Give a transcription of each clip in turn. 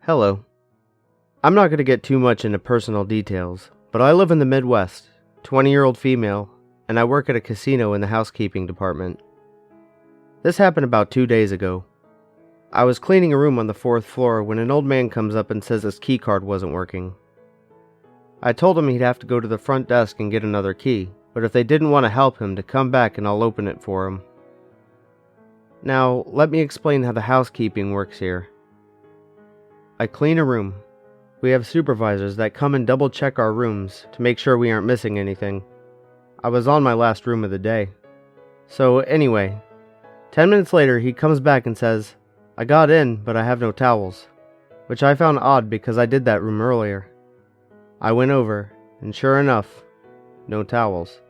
Hello. I'm not going to get too much into personal details, but I live in the Midwest, 20-year-old female, and I work at a casino in the housekeeping department. This happened about 2 days ago. I was cleaning a room on the 4th floor when an old man comes up and says his key card wasn't working. I told him he'd have to go to the front desk and get another key, but if they didn't want to help him, to come back and I'll open it for him. Now, let me explain how the housekeeping works here. I clean a room. We have supervisors that come and double check our rooms to make sure we aren't missing anything. I was on my last room of the day. So anyway, 10 minutes later he comes back and says, "I got in, but I have no towels," which I found odd because I did that room earlier. I went over, and sure enough, no towels.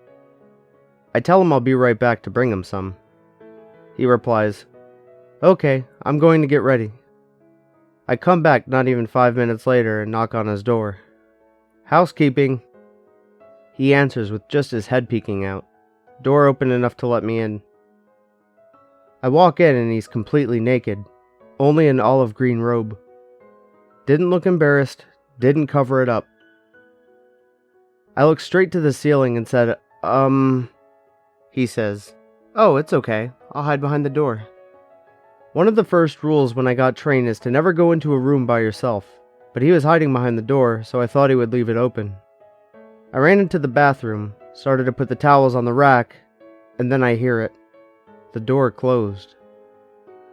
I tell him I'll be right back to bring him some. He replies, "Okay, I'm going to get ready." I come back not even 5 minutes later and knock on his door. "Housekeeping." He answers with just his head peeking out, door open enough to let me in. I walk in and he's completely naked, only an olive green robe. Didn't look embarrassed, didn't cover it up. I looked straight to the ceiling and said, He says, "Oh, it's okay, I'll hide behind the door." One of the first rules when I got trained is to never go into a room by yourself, but he was hiding behind the door, so I thought he would leave it open. I ran into the bathroom, started to put the towels on the rack, and then I hear it. The door closed.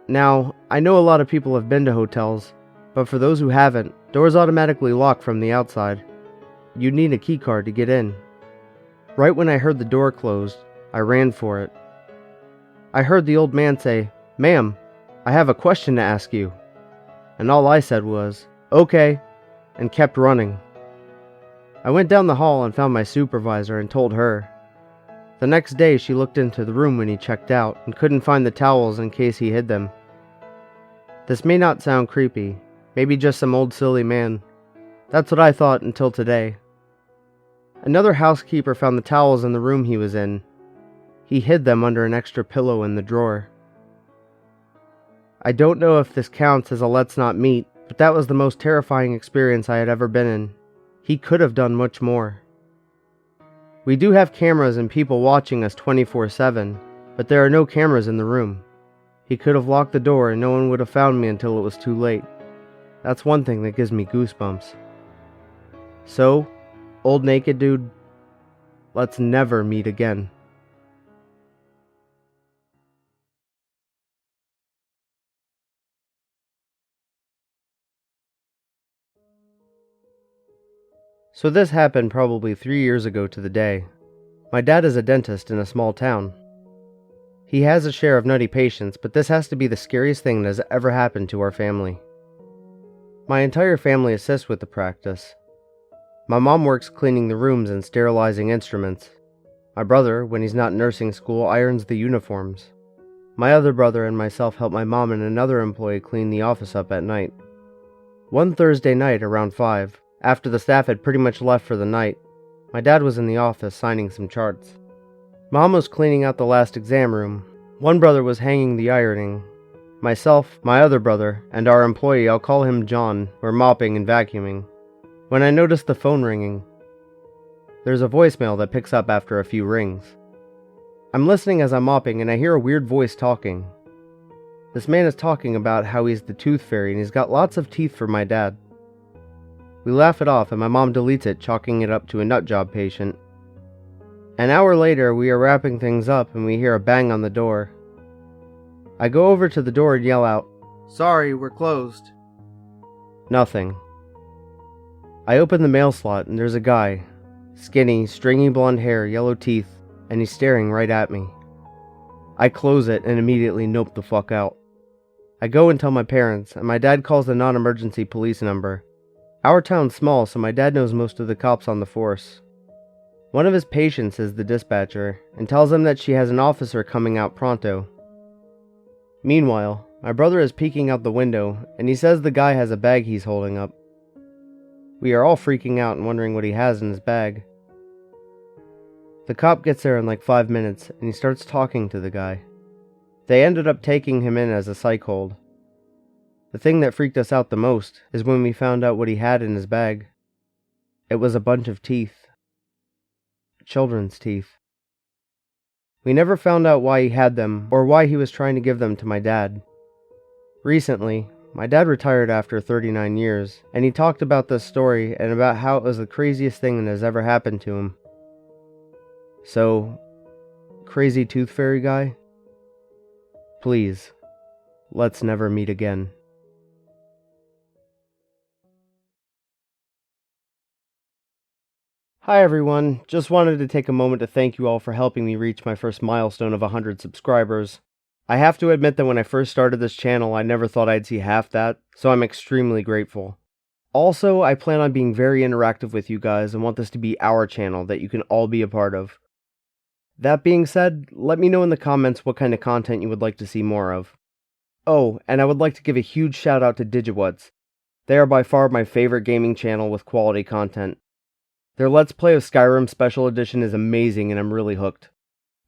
Now, I know a lot of people have been to hotels, but for those who haven't, doors automatically lock from the outside. You need a key card to get in. Right when I heard the door closed, I ran for it. I heard the old man say, "Ma'am, I have a question to ask you." And all I said was, "Okay," and kept running. I went down the hall and found my supervisor and told her. The next day she looked into the room when he checked out and couldn't find the towels in case he hid them. This may not sound creepy, maybe just some old silly man. That's what I thought until today. Another housekeeper found the towels in the room he was in. He hid them under an extra pillow in the drawer. I don't know if this counts as a let's not meet, but that was the most terrifying experience I had ever been in. He could have done much more. We do have cameras and people watching us 24/7, but there are no cameras in the room. He could have locked the door and no one would have found me until it was too late. That's one thing that gives me goosebumps. So, old naked dude, let's never meet again. So this happened probably 3 years ago to the day. My dad is a dentist in a small town. He has a share of nutty patients, but this has to be the scariest thing that has ever happened to our family. My entire family assists with the practice. My mom works cleaning the rooms and sterilizing instruments. My brother, when he's not in nursing school, irons the uniforms. My other brother and myself help my mom and another employee clean the office up at night. One Thursday night around 5, after the staff had pretty much left for the night, my dad was in the office signing some charts. Mom was cleaning out the last exam room. One brother was hanging the ironing. Myself, my other brother, and our employee, I'll call him John, were mopping and vacuuming. When I noticed the phone ringing, there's a voicemail that picks up after a few rings. I'm listening as I'm mopping and I hear a weird voice talking. This man is talking about how he's the Toothfairy and he's got lots of teeth for my dad. We laugh it off and my mom deletes it, chalking it up to a nut job patient. An hour later, we are wrapping things up and we hear a bang on the door. I go over to the door and yell out, "Sorry, we're closed." Nothing. I open the mail slot and there's a guy. Skinny, stringy blonde hair, yellow teeth, and he's staring right at me. I close it and immediately nope the fuck out. I go and tell my parents, and my dad calls the non-emergency police number. Our town's small, so my dad knows most of the cops on the force. One of his patients is the dispatcher, and tells him that she has an officer coming out pronto. Meanwhile, my brother is peeking out the window, and he says the guy has a bag he's holding up. We are all freaking out and wondering what he has in his bag. The cop gets there in like 5 minutes, and he starts talking to the guy. They ended up taking him in as a psych hold. The thing that freaked us out the most is when we found out what he had in his bag. It was a bunch of teeth. Children's teeth. We never found out why he had them or why he was trying to give them to my dad. Recently, my dad retired after 39 years, and he talked about this story and about how it was the craziest thing that has ever happened to him. So, crazy tooth fairy guy, please, let's never meet again. Hi everyone, just wanted to take a moment to thank you all for helping me reach my first milestone of 100 subscribers. I have to admit that when I first started this channel, I never thought I'd see half that, so I'm extremely grateful. Also, I plan on being very interactive with you guys and want this to be our channel that you can all be a part of. That being said, let me know in the comments what kind of content you would like to see more of. Oh, and I would like to give a huge shout out to DigiWuts. They are by far my favorite gaming channel with quality content. Their Let's Play of Skyrim Special Edition is amazing and I'm really hooked.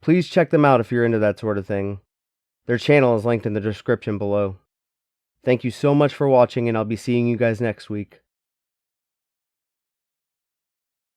Please check them out if you're into that sort of thing. Their channel is linked in the description below. Thank you so much for watching and I'll be seeing you guys next week.